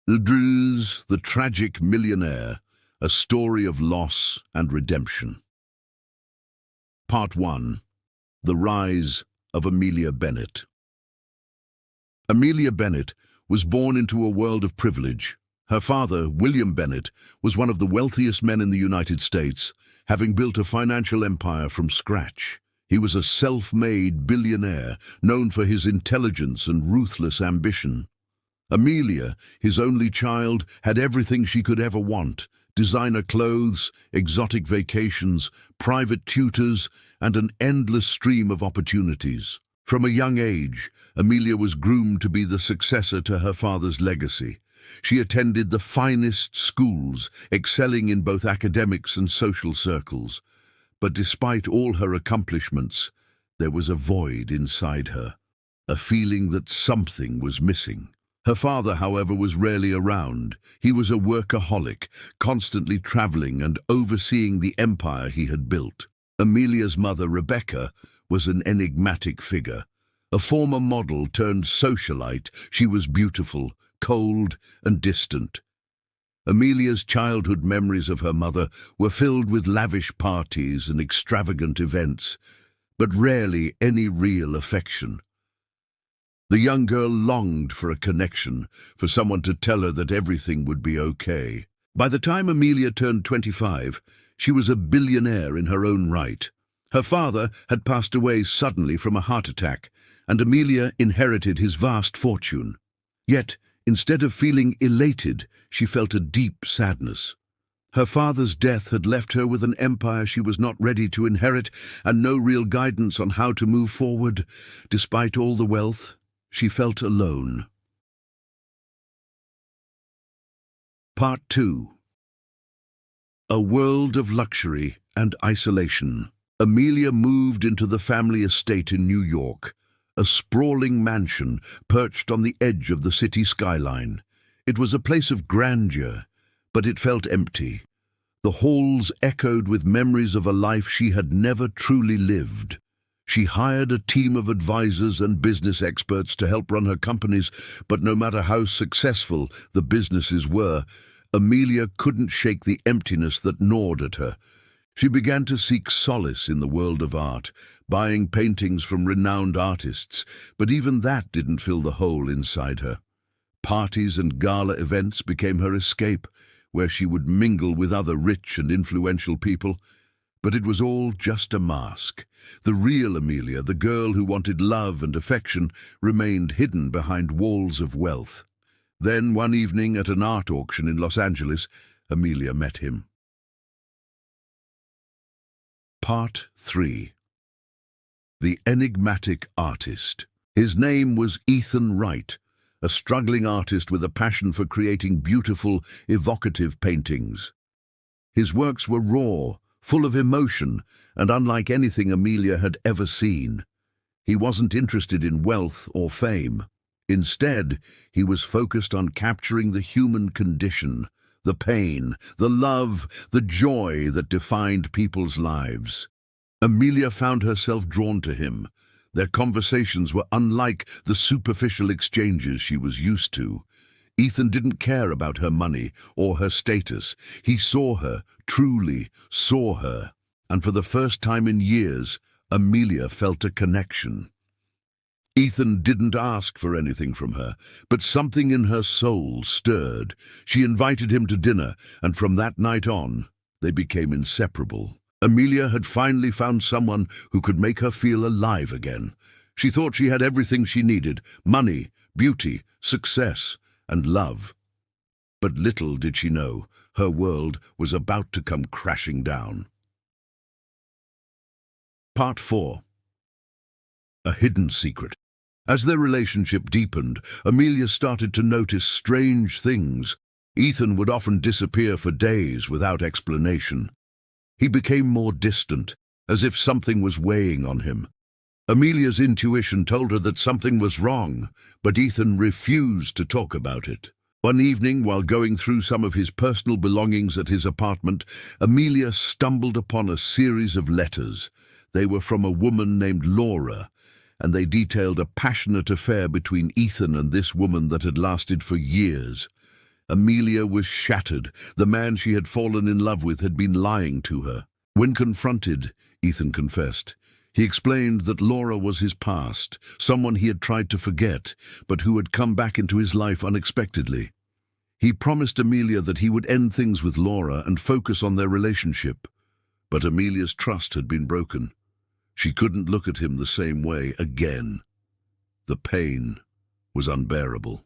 The Tragic Millionaire, a story of loss and redemption. Part 1. The Rise of Amelia Bennett. Amelia Bennett was born into a world of privilege. Her father, William Bennett, was one of the wealthiest men in the United States, having built a financial empire from scratch. He was a self-made billionaire, known for his intelligence and ruthless ambition. Amelia, his only child, had everything she could ever want: designer clothes, exotic vacations, private tutors, and an endless stream of opportunities. From a young age, Amelia was groomed to be the successor to her father's legacy. She attended the finest schools, excelling in both academics and social circles. But despite all her accomplishments, there was a void inside her, a feeling that something was missing. Her father, however, was rarely around. He was a workaholic, constantly traveling and overseeing the empire he had built. Amelia's mother, Rebecca, was an enigmatic figure. A former model turned socialite, she was beautiful, cold, and distant. Amelia's childhood memories of her mother were filled with lavish parties and extravagant events, but rarely any real affection. The young girl longed for a connection, for someone to tell her that everything would be okay. By the time Amelia turned 25, she was a billionaire in her own right. Her father had passed away suddenly from a heart attack, and Amelia inherited his vast fortune. Yet, instead of feeling elated, she felt a deep sadness. Her father's death had left her with an empire she was not ready to inherit and no real guidance on how to move forward. Despite all the wealth, she felt alone. Part 2. A world of luxury and isolation. Amelia moved into the family estate in New York, a sprawling mansion perched on the edge of the city skyline. It was a place of grandeur, but it felt empty. The halls echoed with memories of a life she had never truly lived. She hired a team of advisors and business experts to help run her companies, but no matter how successful the businesses were, Amelia couldn't shake the emptiness that gnawed at her. She began to seek solace in the world of art, buying paintings from renowned artists, but even that didn't fill the hole inside her. Parties and gala events became her escape, where she would mingle with other rich and influential people. But it was all just a mask. The real Amelia, the girl who wanted love and affection, remained hidden behind walls of wealth. Then, one evening at an art auction in Los Angeles, Amelia met him. Part 3. The Enigmatic Artist. His name was Ethan Wright, a struggling artist with a passion for creating beautiful, evocative paintings. His works were raw, full of emotion, and unlike anything Amelia had ever seen. He wasn't interested in wealth or fame. Instead, he was focused on capturing the human condition, the pain, the love, the joy that defined people's lives. Amelia found herself drawn to him. Their conversations were unlike the superficial exchanges she was used to. Ethan didn't care about her money or her status. He saw her, truly saw her, and for the first time in years, Amelia felt a connection. Ethan didn't ask for anything from her, but something in her soul stirred. She invited him to dinner, and from that night on, they became inseparable. Amelia had finally found someone who could make her feel alive again. She thought she had everything she needed: money, beauty, success, and love. But little did she know, her world was about to come crashing down. Part 4. A Hidden Secret. As their relationship deepened, Amelia started to notice strange things. Ethan would often disappear for days without explanation. He became more distant, as if something was weighing on him. Amelia's intuition told her that something was wrong, but Ethan refused to talk about it. One evening, while going through some of his personal belongings at his apartment, Amelia stumbled upon a series of letters. They were from a woman named Laura, and they detailed a passionate affair between Ethan and this woman that had lasted for years. Amelia was shattered. The man she had fallen in love with had been lying to her. When confronted, Ethan confessed. He explained that Laura was his past, someone he had tried to forget, but who had come back into his life unexpectedly. He promised Amelia that he would end things with Laura and focus on their relationship. But Amelia's trust had been broken. She couldn't look at him the same way again. The pain was unbearable.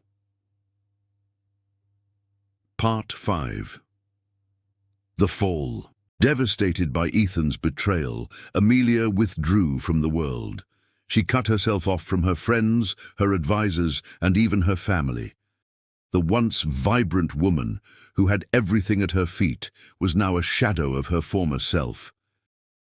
Part 5. The Fall. Devastated by Ethan's betrayal, Amelia withdrew from the world. She cut herself off from her friends, her advisors, and even her family. The once vibrant woman, who had everything at her feet, was now a shadow of her former self.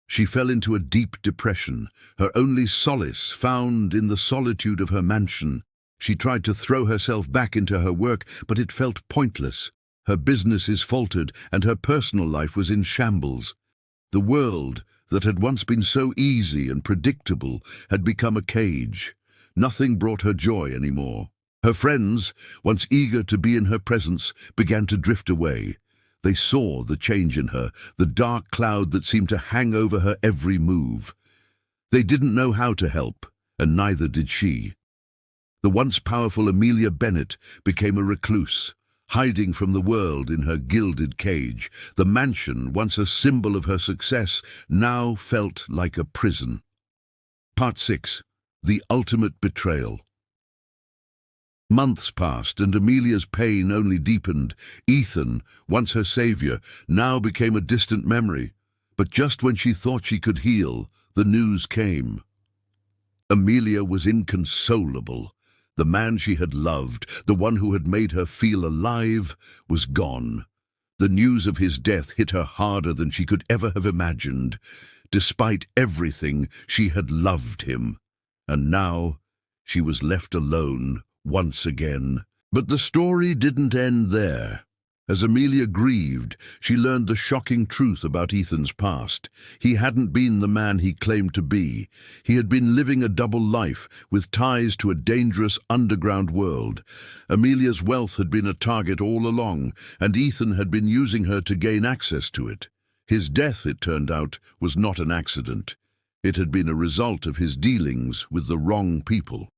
She fell into a deep depression, her only solace found in the solitude of her mansion. She tried to throw herself back into her work, but it felt pointless. Her businesses faltered, and her personal life was in shambles. The world, that had once been so easy and predictable, had become a cage. Nothing brought her joy anymore. Her friends, once eager to be in her presence, began to drift away. They saw the change in her, the dark cloud that seemed to hang over her every move. They didn't know how to help, and neither did she. The once powerful Amelia Bennett became a recluse, hiding from the world in her gilded cage. The mansion, once a symbol of her success, now felt like a prison. Part 6. The Ultimate Betrayal. Months passed, and Amelia's pain only deepened. Ethan, once her savior, now became a distant memory. But just when she thought she could heal, the news came. Amelia was inconsolable. The man she had loved, the one who had made her feel alive, was gone. The news of his death hit her harder than she could ever have imagined. Despite everything, she had loved him. And now she was left alone once again. But the story didn't end there. As Amelia grieved, she learned the shocking truth about Ethan's past. He hadn't been the man he claimed to be. He had been living a double life, with ties to a dangerous underground world. Amelia's wealth had been a target all along, and Ethan had been using her to gain access to it. His death, it turned out, was not an accident. It had been a result of his dealings with the wrong people.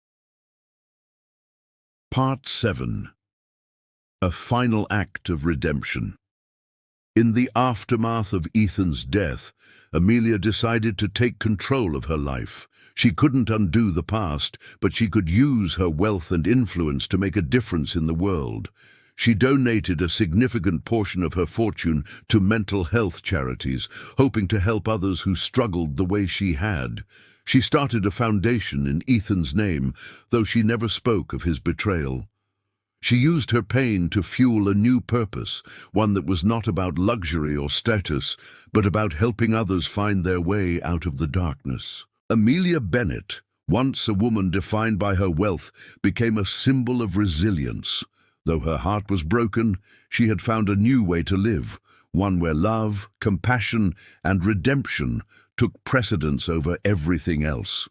Part 7. A final act of redemption. In the aftermath of Ethan's death, Amelia decided to take control of her life. She couldn't undo the past, but she could use her wealth and influence to make a difference in the world. She donated a significant portion of her fortune to mental health charities, hoping to help others who struggled the way she had. She started a foundation in Ethan's name, though she never spoke of his betrayal. She used her pain to fuel a new purpose, one that was not about luxury or status, but about helping others find their way out of the darkness. Amelia Bennett, once a woman defined by her wealth, became a symbol of resilience. Though her heart was broken, she had found a new way to live, one where love, compassion, and redemption took precedence over everything else.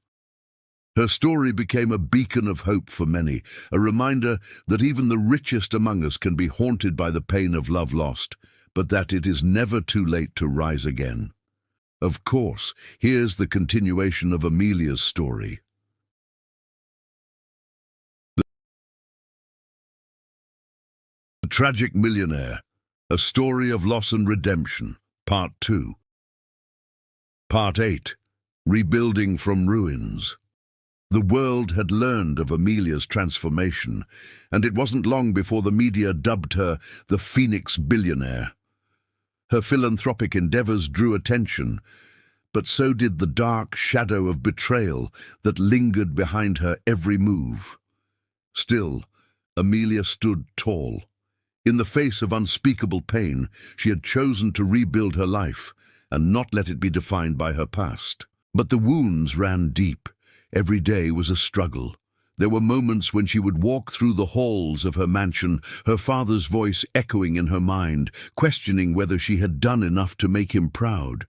Her story became a beacon of hope for many, a reminder that even the richest among us can be haunted by the pain of love lost, but that it is never too late to rise again. Of course, here's the continuation of Amelia's story. The Tragic Millionaire, a story of loss and redemption, Part 2. Part 8. Rebuilding from ruins. The world had learned of Amelia's transformation, and it wasn't long before the media dubbed her the Phoenix Billionaire. Her philanthropic endeavors drew attention, but so did the dark shadow of betrayal that lingered behind her every move. Still, Amelia stood tall. In the face of unspeakable pain, she had chosen to rebuild her life and not let it be defined by her past. But the wounds ran deep. Every day was a struggle. There were moments when she would walk through the halls of her mansion, her father's voice echoing in her mind, questioning whether she had done enough to make him proud.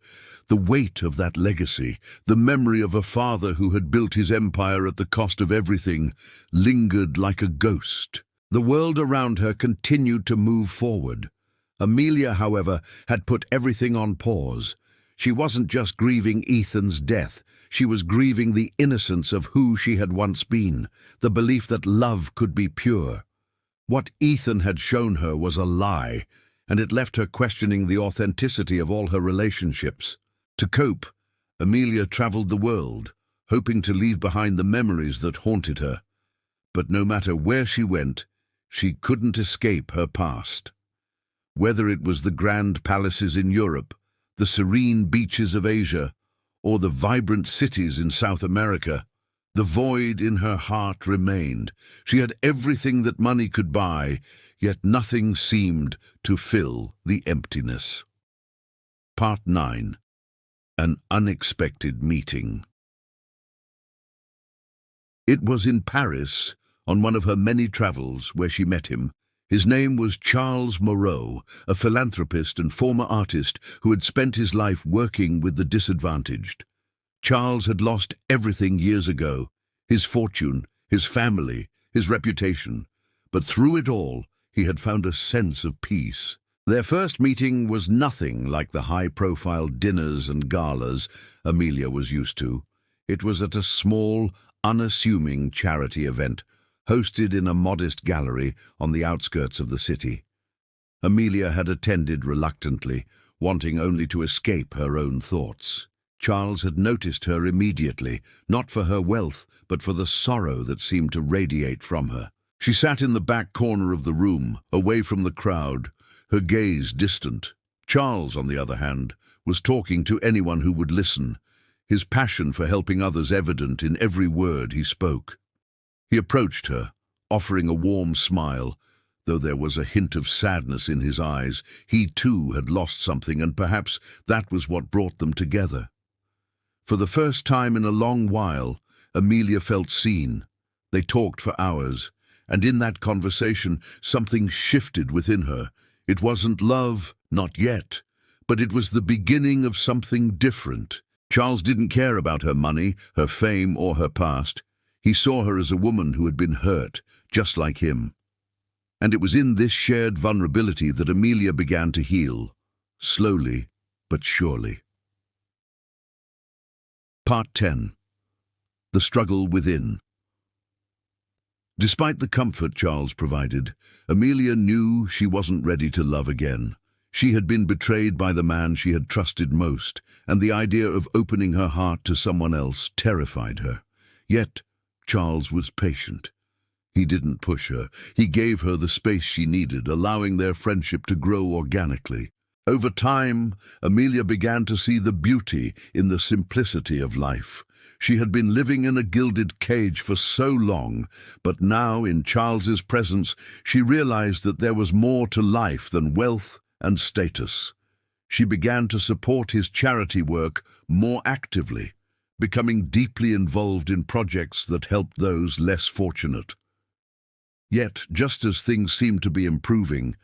The weight of that legacy, the memory of a father who had built his empire at the cost of everything, lingered like a ghost. The world around her continued to move forward. Amelia, however, had put everything on pause. She wasn't just grieving Ethan's death, she was grieving the innocence of who she had once been, the belief that love could be pure. What Ethan had shown her was a lie, and it left her questioning the authenticity of all her relationships. To cope, Amelia traveled the world, hoping to leave behind the memories that haunted her. But no matter where she went, she couldn't escape her past. Whether it was the grand palaces in Europe, the serene beaches of Asia, or the vibrant cities in South America, the void in her heart remained. She had everything that money could buy, yet nothing seemed to fill the emptiness. Part 9. An unexpected meeting. It was in Paris, on one of her many travels, where she met him. His name was Charles Moreau, a philanthropist and former artist who had spent his life working with the disadvantaged. Charles had lost everything years ago, his fortune, his family, his reputation. But through it all, he had found a sense of peace. Their first meeting was nothing like the high-profile dinners and galas Amelia was used to. It was at a small, unassuming charity event, hosted in a modest gallery on the outskirts of the city. Amelia had attended reluctantly, wanting only to escape her own thoughts. Charles had noticed her immediately, not for her wealth, but for the sorrow that seemed to radiate from her. She sat in the back corner of the room, away from the crowd, her gaze distant. Charles, on the other hand, was talking to anyone who would listen, his passion for helping others evident in every word he spoke. He approached her, offering a warm smile, though there was a hint of sadness in his eyes. He too had lost something, and perhaps that was what brought them together. For the first time in a long while, Amelia felt seen. They talked for hours, and in that conversation something shifted within her. It wasn't love, not yet, but it was the beginning of something different. Charles didn't care about her money, her fame, or her past. He saw her as a woman who had been hurt, just like him. And it was in this shared vulnerability that Amelia began to heal, slowly but surely. Part 10. The struggle within. Despite the comfort Charles provided, Amelia knew she wasn't ready to love again. She had been betrayed by the man she had trusted most, and the idea of opening her heart to someone else terrified her. Yet, Charles was patient. He didn't push her. He gave her the space she needed, allowing their friendship to grow organically. Over time, Amelia began to see the beauty in the simplicity of life. She had been living in a gilded cage for so long, but now, in Charles's presence, she realized that there was more to life than wealth and status. She began to support his charity work more actively, becoming deeply involved in projects that helped those less fortunate. Yet, just as things seemed to be improving,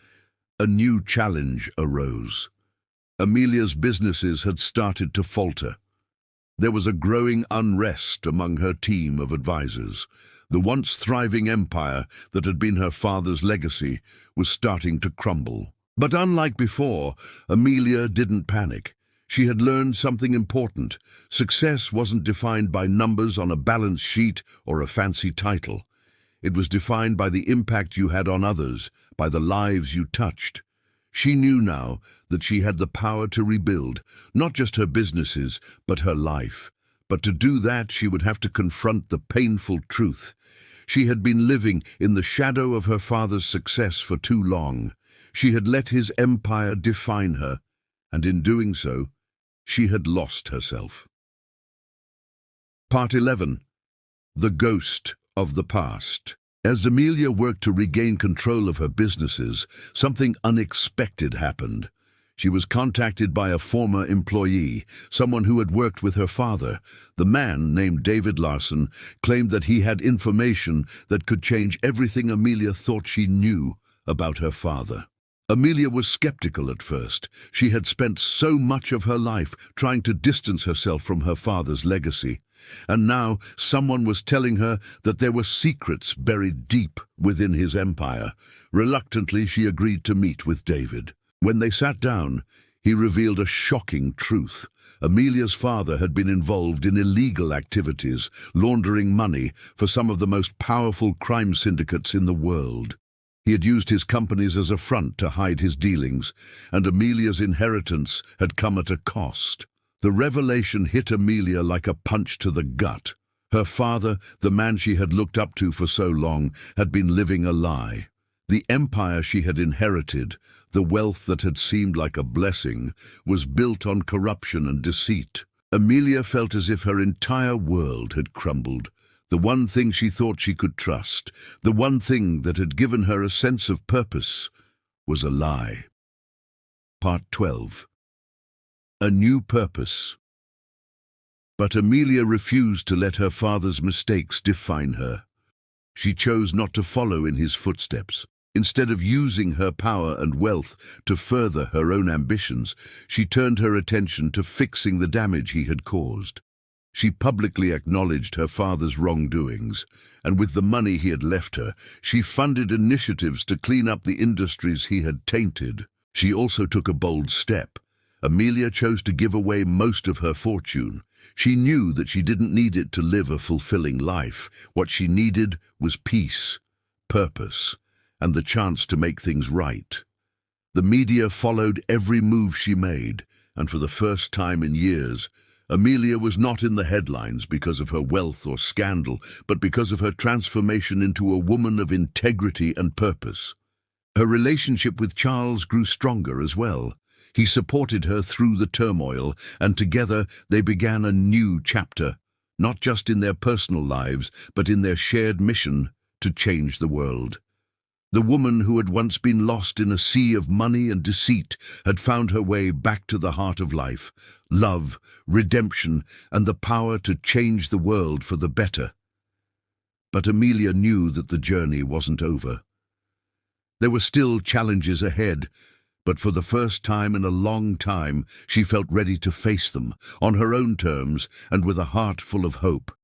a new challenge arose. Amelia's businesses had started to falter. There was a growing unrest among her team of advisors. The once thriving empire that had been her father's legacy was starting to crumble. But unlike before, Amelia didn't panic. She had learned something important. Success wasn't defined by numbers on a balance sheet or a fancy title. It was defined by the impact you had on others, by the lives you touched. She knew now that she had the power to rebuild, not just her businesses, but her life. But to do that, she would have to confront the painful truth. She had been living in the shadow of her father's success for too long. She had let his empire define her, and in doing so, she had lost herself. Part 11. The Ghost of the Past. As Amelia worked to regain control of her businesses, something unexpected happened. She was contacted by a former employee, someone who had worked with her father. The man, named David Larson, claimed that he had information that could change everything Amelia thought she knew about her father. Amelia was skeptical at first. She had spent so much of her life trying to distance herself from her father's legacy. And now someone was telling her that there were secrets buried deep within his empire. Reluctantly, she agreed to meet with David. When they sat down, he revealed a shocking truth. Amelia's father had been involved in illegal activities, laundering money for some of the most powerful crime syndicates in the world. He had used his companies as a front to hide his dealings, and Amelia's inheritance had come at a cost. The revelation hit Amelia like a punch to the gut. Her father, the man she had looked up to for so long, had been living a lie. The empire she had inherited, the wealth that had seemed like a blessing, was built on corruption and deceit. Amelia felt as if her entire world had crumbled. The one thing she thought she could trust, the one thing that had given her a sense of purpose, was a lie. Part 12. A new purpose. But Amelia refused to let her father's mistakes define her. She chose not to follow in his footsteps. Instead of using her power and wealth to further her own ambitions, she turned her attention to fixing the damage he had caused. She publicly acknowledged her father's wrongdoings, and with the money he had left her, she funded initiatives to clean up the industries he had tainted. She also took a bold step. Amelia chose to give away most of her fortune. She knew that she didn't need it to live a fulfilling life. What she needed was peace, purpose, and the chance to make things right. The media followed every move she made, and for the first time in years, Amelia was not in the headlines because of her wealth or scandal, but because of her transformation into a woman of integrity and purpose. Her relationship with Charles grew stronger as well. He supported her through the turmoil, and together they began a new chapter, not just in their personal lives, but in their shared mission to change the world. The woman who had once been lost in a sea of money and deceit had found her way back to the heart of life, love, redemption, and the power to change the world for the better. But Amelia knew that the journey wasn't over. There were still challenges ahead, but for the first time in a long time, she felt ready to face them, on her own terms and with a heart full of hope.